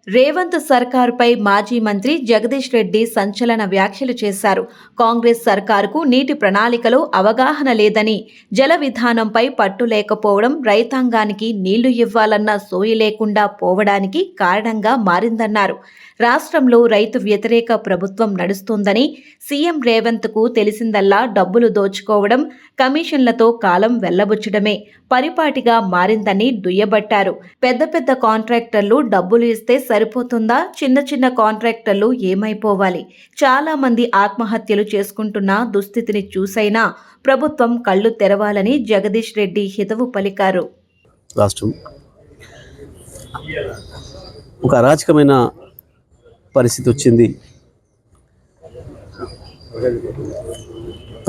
రేవంత్ సర్కారుపై మాజీ మంత్రి జగదీష్ రెడ్డి సంచలన వ్యాఖ్యలు చేశారు. కాంగ్రెస్ సర్కారుకు నీటి ప్రణాళికలో అవగాహన లేదని, జల విధానంపై పట్టు లేకపోవడం రైతాంగానికి నీళ్లు ఇవ్వాలన్న సోయి లేకుండా పోవడానికి కారణంగా మారిందన్నారు. రాష్ట్రంలో రైతు వ్యతిరేక ప్రభుత్వం నడుస్తోందని, సీఎం రేవంత్కు తెలిసిందల్లా డబ్బులు దోచుకోవడం, కమిషన్లతో కాలం వెళ్లబుచ్చడమే పరిపాటిగా మారిందని దుయ్యబట్టారు. పెద్ద పెద్ద కాంట్రాక్టర్లు డబ్బులు ఇస్తే సరిపోతుందా? చిన్న చిన్న కాంట్రాక్టర్లు ఏమైపోవాలి? చాలా మంది ఆత్మహత్యలు చేసుకుంటున్న దుస్థితిని చూసైనా ప్రభుత్వం కళ్లు తెరవాలని జగదీష్ రెడ్డి హితవు పలికారు. రాష్ట్రం ఒక అరాచకమైన పరిస్థితి వచ్చింది.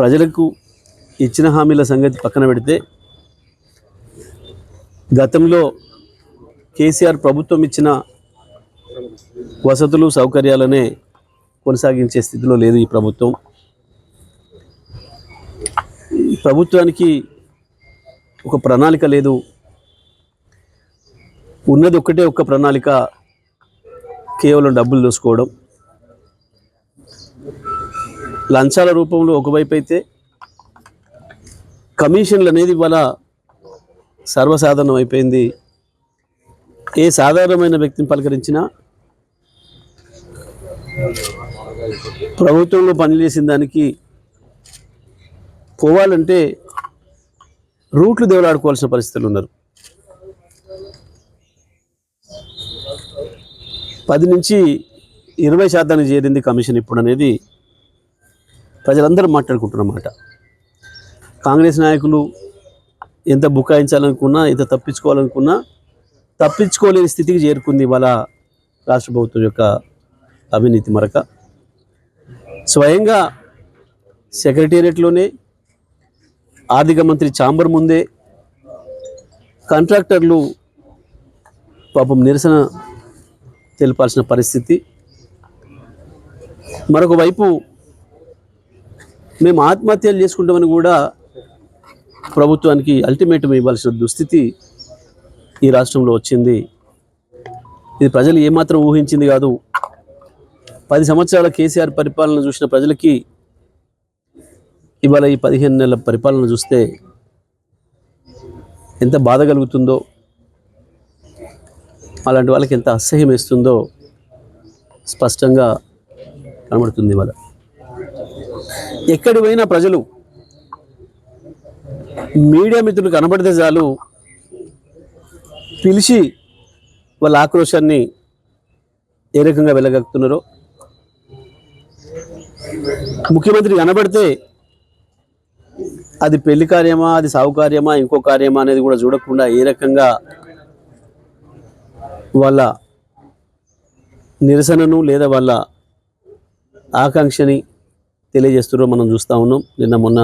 ప్రజలకు ఇచ్చిన హామీల సంగతి పక్కన పెడితే, గతంలో కేసీఆర్ ప్రభుత్వం ఇచ్చిన వసతులు సౌకర్యాలనే కొనసాగించే స్థితిలో లేదు ఈ ప్రభుత్వం. ఈ ప్రభుత్వానికి ఒక ప్రణాళిక లేదు. ఉన్నది ఒక్క ప్రణాళిక, కేవలం డబ్బులు దోసుకోవడం. లంచాల రూపంలో ఒకవైపు అయితే, కమిషన్లు అనేది ఇవాళ సర్వసాధారణం అయిపోయింది. ఏ సాధారణమైన వ్యక్తిని పలకరించినా ప్రభుత్వంలో పనిచేసిన దానికి పోవాలంటే రూట్లు దేవులాడుకోవాల్సిన పరిస్థితులు ఉన్నారు. 10 నుంచి 20% చేరింది కమిషన్ ఇప్పుడు అనేది ప్రజలందరూ మాట్లాడుకుంటున్నమాట. కాంగ్రెస్ నాయకులు ఎంత బుకాయించాలనుకున్నా, ఎంత తప్పించుకోవాలనుకున్నా తప్పించుకోలేని స్థితికి చేరుకుంది ఇవాళ రాష్ట్ర ప్రభుత్వం యొక్క అవినీతి మరక. స్వయంగా సెక్రటేరియట్లోనే, ఆర్థిక మంత్రి ఛాంబర్ ముందే కాంట్రాక్టర్లు పాపం నిరసన తెలపాల్సిన పరిస్థితి. మరొక వైపు మేము ఆత్మహత్యలు చేసుకుంటామని కూడా ప్రభుత్వానికి అల్టిమేటం ఇవ్వాల్సిన దుస్థితి ఈ రాష్ట్రంలో వచ్చింది. ఇది ప్రజలు ఏమాత్రం ఊహించింది కాదు. 10 సంవత్సరాల కేసీఆర్ పరిపాలన చూసిన ప్రజలకి ఇవాళ ఈ 15 నెలల పరిపాలన చూస్తే ఎంత బాధ కలుగుతుందో, అలాంటి వాళ్ళకి ఎంత అసహ్యం వేస్తుందో స్పష్టంగా కనబడుతుంది. ఇవాళ ఎక్కడి పోయినా ప్రజలు, మీడియా మిత్రులు కనబడితే చాలు పిలిచి వాళ్ళ ఆక్రోశాన్ని ఏ రకంగా వెళ్ళగలుగుతున్నారో, ముఖ్యమంత్రి కనబడితే అది పెళ్లి కార్యమా, అది సాగు కార్యమా, ఇంకో కార్యమా అనేది కూడా చూడకుండా ఏ రకంగా వాళ్ళ నిరసనను లేదా వాళ్ళ ఆకాంక్షని తెలియజేస్తున్నారో మనం చూస్తూ ఉన్నాం. నిన్న మొన్న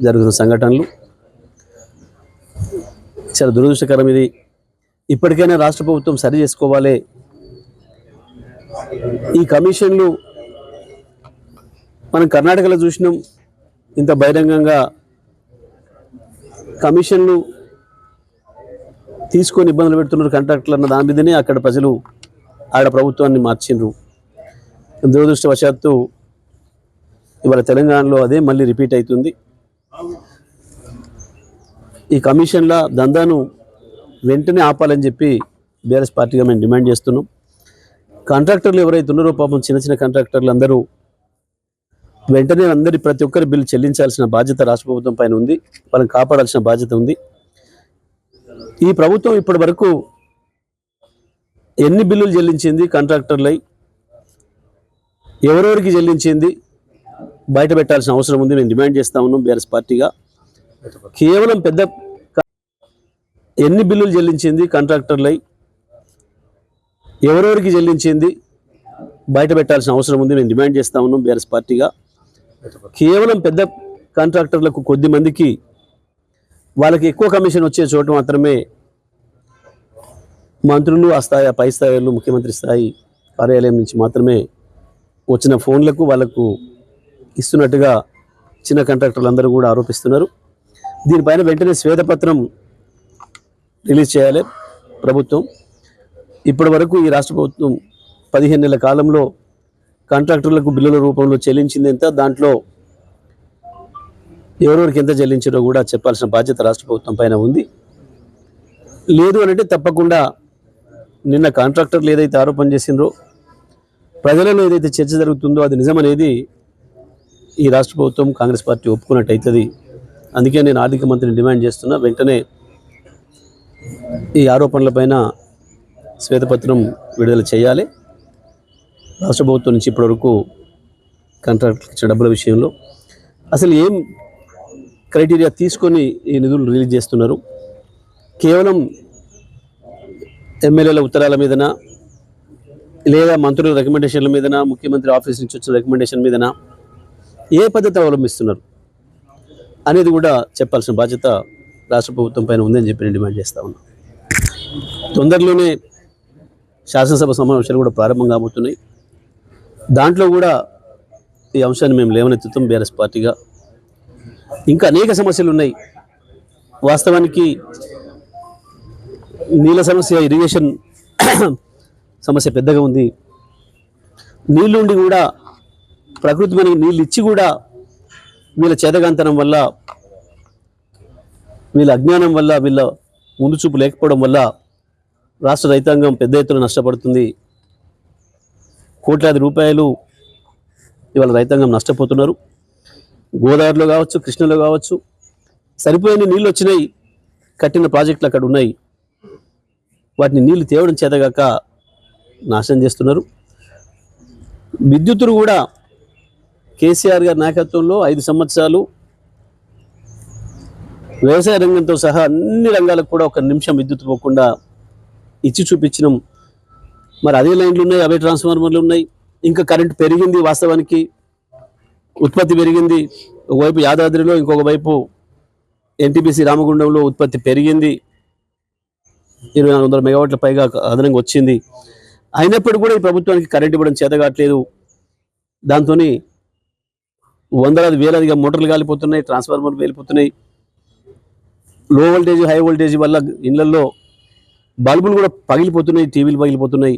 జరుగుతున్న సంఘటనలు చాలా దురదృష్టకరం. ఇది ఇప్పటికైనా రాష్ట్ర ప్రభుత్వం సరి చేసుకోవాలి. ఈ కమిషన్లు మనం కర్ణాటకలో చూసినాం. ఇంత బహిరంగంగా కమిషన్లు తీసుకొని ఇబ్బందులు పెడుతున్నారు కాంట్రాక్టర్లు అన్న దాని మీదనే అక్కడ ప్రజలు ఆడ ప్రభుత్వాన్ని మార్చిండ్రు. దురదృష్టవశాత్తు ఇవాళ తెలంగాణలో అదే మళ్ళీ రిపీట్ అవుతుంది. ఈ కమిషన్ల దందాను వెంటనే ఆపాలని చెప్పి బీఆర్ఎస్ పార్టీగా మేము డిమాండ్ చేస్తున్నాం. కాంట్రాక్టర్లు ఎవరైతే ఉన్నారో పాపం చిన్న చిన్న కాంట్రాక్టర్లు అందరూ వెంటనే ప్రతి ఒక్కరి బిల్లు చెల్లించాల్సిన బాధ్యత రాష్ట్ర ప్రభుత్వం పైన ఉంది. వాళ్ళని కాపాడాల్సిన బాధ్యత ఉంది. ఈ ప్రభుత్వం ఇప్పటి వరకు ఎన్ని బిల్లులు చెల్లించింది కాంట్రాక్టర్లై, ఎవరెవరికి చెల్లించింది బయట పెట్టాల్సిన అవసరం ఉంది. మేము డిమాండ్ చేస్తా ఉన్నాం బీఆర్ఎస్ పార్టీగా. కేవలం ఎన్ని బిల్లులు చెల్లించింది కాంట్రాక్టర్లై, ఎవరెవరికి చెల్లించింది బయట పెట్టాల్సిన అవసరం ఉంది. మేము డిమాండ్ చేస్తా ఉన్నాం బీఆర్ఎస్ పార్టీగా. కేవలం పెద్ద కాంట్రాక్టర్లకు కొద్ది మందికి వాళ్ళకి ఎక్కువ కమిషన్ వచ్చే చోట మాత్రమే మంత్రులు, ఆ స్థాయి పై స్థాయిలు, ముఖ్యమంత్రి స్థాయి కార్యాలయం నుంచి మాత్రమే వచ్చిన ఫోన్లకు వాళ్ళకు ఇస్తున్నట్టుగా చిన్న కాంట్రాక్టర్లు అందరూ కూడా ఆరోపిస్తున్నారు. దీనిపైన వెంటనే శ్వేతపత్రం రిలీజ్ చేయాలి ప్రభుత్వం. ఇప్పటి వరకు ఈ రాష్ట్ర ప్రభుత్వం 15 నెలల కాలంలో కాంట్రాక్టర్లకు బిల్లుల రూపంలో చెల్లించింది ఎంత, దాంట్లో ఎవరెవరికి ఎంత చెల్లించారో కూడా చెప్పాల్సిన బాధ్యత రాష్ట్ర ప్రభుత్వం పైన ఉంది. లేదు అంటే తప్పకుండా నిన్న కాంట్రాక్టర్లు ఏదైతే ఆరోపణ చేసిండ్రో, ప్రజలలో ఏదైతే చర్చ జరుగుతుందో అది నిజమనేది ఈ రాష్ట్ర ప్రభుత్వం కాంగ్రెస్ పార్టీ ఒప్పుకున్నట్టు అవుతుంది. అందుకే నేను ఆర్థిక మంత్రిని డిమాండ్ చేస్తున్నా, వెంటనే ఈ ఆరోపణలపైన శ్వేతపత్రం విడుదల చేయాలి. రాష్ట్ర ప్రభుత్వం నుంచి ఇప్పటివరకు కాంట్రాక్టర్లకు ఇచ్చిన డబ్బుల విషయంలో అసలు ఏం క్రైటీరియా తీసుకొని ఈ నిధులు రిలీజ్ చేస్తున్నారు? కేవలం ఎమ్మెల్యేల ఉత్తరాల మీదనా, లేదా మంత్రుల రికమెండేషన్ల మీదనా, ముఖ్యమంత్రి ఆఫీస్ నుంచి వచ్చిన రికమెండేషన్ మీదనా, ఏ పద్ధతి అవలంబిస్తున్నారు అనేది కూడా చెప్పాల్సిన బాధ్యత రాష్ట్ర ప్రభుత్వం పైన ఉందని చెప్పి నేను డిమాండ్ చేస్తా ఉన్నా. తొందరలోనే శాసనసభ సమావేశాలు కూడా ప్రారంభం కాబోతున్నాయి. దాంట్లో కూడా ఈ అంశాన్ని మేము లేవనెత్తుతాం బీఆర్ఎస్ పార్టీగా. ఇంకా అనేక సమస్యలు ఉన్నాయి. వాస్తవానికి నీళ్ళ సమస్య, ఇరిగేషన్ సమస్య పెద్దగా ఉంది. నీళ్ళుండి కూడా, ప్రకృతి మనకి నీళ్ళు ఇచ్చి కూడా వీళ్ళ చేతగాంతనం వల్ల, వీళ్ళ అజ్ఞానం వల్ల, వీళ్ళ ముందు చూపు లేకపోవడం వల్ల రాష్ట్ర రైతాంగం పెద్ద ఎత్తున నష్టపడుతుంది. కోట్లాది రూపాయలు ఇవాళ రైతాంగం నష్టపోతున్నారు. గోదావరిలో కావచ్చు, కృష్ణలో కావచ్చు, సరిపోయిన నీళ్ళు వచ్చినాయి. కట్టిన ప్రాజెక్టులు అక్కడ ఉన్నాయి. వాటిని నీళ్లు తేవడం చేతగాక నాశనం చేస్తున్నారు. విద్యుత్తును కూడా కేసీఆర్ గారి నాయకత్వంలో 5 సంవత్సరాలు వ్యవసాయ రంగంతో సహా అన్ని రంగాలకు కూడా 1 నిమిషం విద్యుత్ పోకుండా ఇచ్చి చూపించినాం. మరి అదే లైన్లు ఉన్నాయి, అవే ట్రాన్స్ఫార్మర్లు ఉన్నాయి. ఇంకా కరెంటు పెరిగింది, వాస్తవానికి ఉత్పత్తి పెరిగింది. ఒకవైపు యాదాద్రిలో, ఇంకొక వైపు ఎన్టీపీసీ రామగుండంలో ఉత్పత్తి పెరిగింది. 2400 మెగావాట్ల పైగా అదనంగా వచ్చింది. అయినప్పటికీ కూడా ఈ ప్రభుత్వానికి కరెంట్ ఇవ్వడం చేతగాట్లేదు. దాంతో వందలాది వేలాదిగా మోటార్లు కాలిపోతున్నాయి, ట్రాన్స్ఫార్మర్లు వెళ్ళిపోతున్నాయి. లో వోల్టేజ్, హై వోల్టేజ్ వల్ల ఇళ్లలో బల్బులు కూడా పగిలిపోతున్నాయి, టీవీలు పగిలిపోతున్నాయి.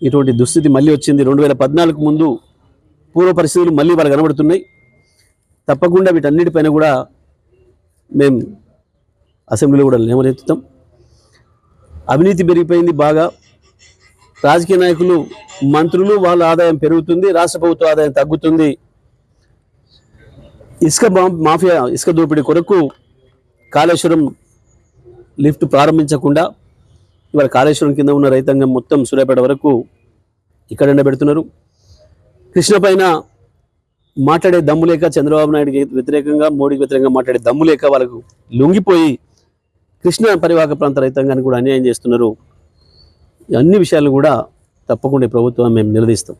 ఇటువంటి దుస్థితి మళ్ళీ వచ్చింది. 2014 ముందు పూర్వ పరిస్థితులు మళ్ళీ వాళ్ళు కనబడుతున్నాయి. తప్పకుండా వీటన్నిటిపైన కూడా మేము అసెంబ్లీలో కూడా లేవనెత్తుతాం. అవినీతి పెరిగిపోయింది బాగా. రాజకీయ నాయకులు, మంత్రులు, వాళ్ళ ఆదాయం పెరుగుతుంది, రాష్ట్ర ప్రభుత్వ ఆదాయం తగ్గుతుంది. ఇసుక మాఫియా, ఇసుక దోపిడీ కొరకు కాళేశ్వరం లిఫ్ట్ ప్రారంభించకుండా ఇవాళ కాళేశ్వరం కింద ఉన్న రైతాంగం మొత్తం సూర్యాపేట వరకు ఇక్కడ ఎండబెడుతున్నారు. కృష్ణ పైన మాట్లాడే దమ్ము లేక, చంద్రబాబు నాయుడికి వ్యతిరేకంగా, మోడీకి వ్యతిరేకంగా మాట్లాడే దమ్ము లేక వాళ్ళకు లొంగిపోయి కృష్ణ పరివాహక ప్రాంత రైతాంగాన్ని కూడా అన్యాయం చేస్తున్నారు. అన్ని విషయాలు కూడా తప్పకుండా ప్రభుత్వం మేము నిలదీస్తాం.